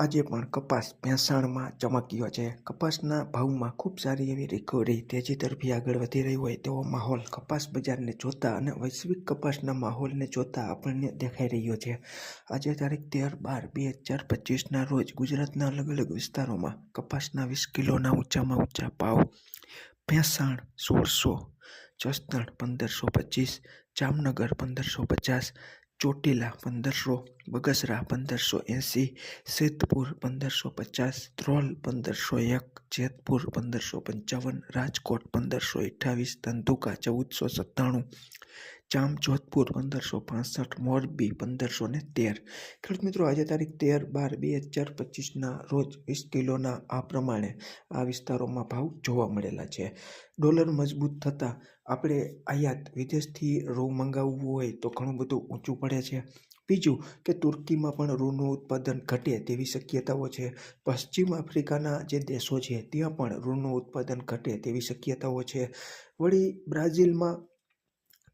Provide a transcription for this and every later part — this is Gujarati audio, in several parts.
આજે પણ કપાસ ભેંસાણમાં ચમક્યો છે। કપાસના ભાવમાં ખૂબ સારી એવી રિકવરી તેજી તરફી આગળ વધી રહી હોય તેવો માહોલ કપાસ બજારને જોતા અને વૈશ્વિક કપાસના માહોલને જોતા આપણને દેખાઈ રહ્યો છે। આજે તારીખ 13/12/2025ના રોજ ગુજરાતના અલગ અલગ વિસ્તારોમાં કપાસના 20 કિલોના ઊંચામાં ઊંચા ભાવ ભેંસાણ 1600, જસદણ 1525, જામનગર 1550, ચોટીલા 1500, બગસરા 1580, સિદ્ધપુર 1550, ધ્રોલ 1501, જેતપુર 1555, રાજકોટ 1528, ધંધુકા 1497, જામજોધપુર 1565, મોરબી 1513। ખેડૂત મિત્રો, આજે તારીખ 13/12/2025ના રોજ 20 કિલોના આ પ્રમાણે આ વિસ્તારોમાં ભાવ જોવા મળેલા છે। ડોલર મજબૂત થતાં આપણે આયાત વિદેશથી રૂ મંગાવવું હોય તો ઘણું બધું ઊંચું પડે છે। બીજું કે તુર્કીમાં પણ રૂનું ઉત્પાદન ઘટે તેવી શક્યતાઓ છે। પશ્ચિમ આફ્રિકાના જે દેશો છે ત્યાં પણ રૂનું ઉત્પાદન ઘટે તેવી શક્યતાઓ છે। વળી બ્રાઝિલમાં,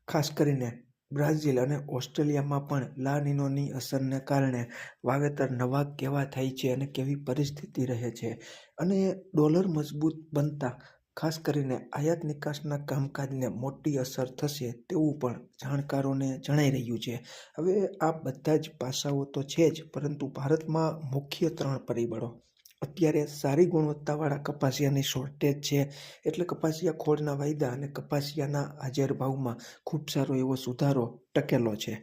ખાસ કરીને બ્રાઝિલ અને ઓસ્ટ્રેલિયામાં પણ લા નિનોની અસરને કારણે વાવેતર નવા કેવા થાય છે અને કેવી પરિસ્થિતિ રહે છે, અને ડોલર મજબૂત બનતા ખાસ કરીને આયાત નિકાસના કામકાજને મોટી અસર થશે તેવું પણ જાણકારોને જણાઈ રહ્યું છે। હવે આ બધા જ પાસાઓ તો છે જ, પરંતુ ભારતમાં મુખ્ય 3 પરિબળો અત્યારે સારી ગુણવત્તાવાળા કપાસિયાની શોર્ટેજ છે, એટલે કપાસિયા ખોળના વાયદા અને કપાસિયાના હાજર ભાવમાં ખૂબ સારો એવો સુધારો ટકેલો છે।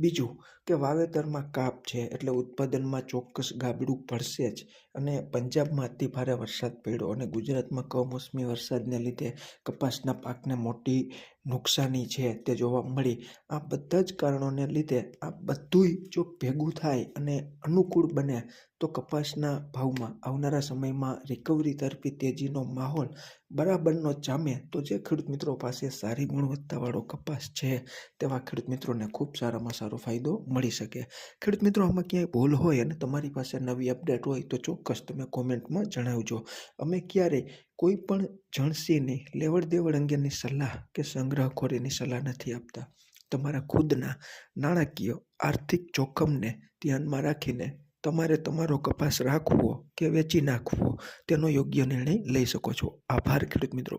બીજું કે વાવેતરમાં કાપ છે, એટલે ઉત્પાદનમાં ચોક્કસ ગાબડું પડશે જ, અને પંજાબમાં અતિ ભારે વરસાદ પડ્યો અને ગુજરાતમાં કમોસમી વરસાદને લીધે કપાસના પાકને મોટી નુકસાની છે તે જોવા મળી। આ બધા જ કારણોને લીધે આ બધુંય જો ભેગું થાય અને અનુકૂળ બને તો કપાસના ભાવમાં આવનારા સમયમાં રિકવરી તરફી તેજીનો માહોલ બરાબરનો જામે તો જે ખેડૂત મિત્રો પાસે સારી ગુણવત્તાવાળો કપાસ છે તેવા ખેડૂત મિત્રોને ખૂબ સારામાં સારો ફાયદો મળી શકે। ખેડૂત મિત્રો, આમાં ક્યાંય ભૂલ હોય અને તમારી પાસે નવી અપડેટ હોય તો ચોક્કસ તમે કોમેન્ટમાં જણાવજો। અમે ક્યારેય કોઈ પણ જણસીની લેવડ દેવડ અંગેની સલાહ કે સંગ્રહખોરીની સલાહ નથી આપતા। તમારા ખુદના નાણાકીય આર્થિક જોખમને ધ્યાનમાં રાખીને તમારે તમારો કપાસ રાખવો કે વેચી નાખવો તેનો યોગ્ય નિર્ણય લઈ શકો છો। આભાર ખેડૂત મિત્રો।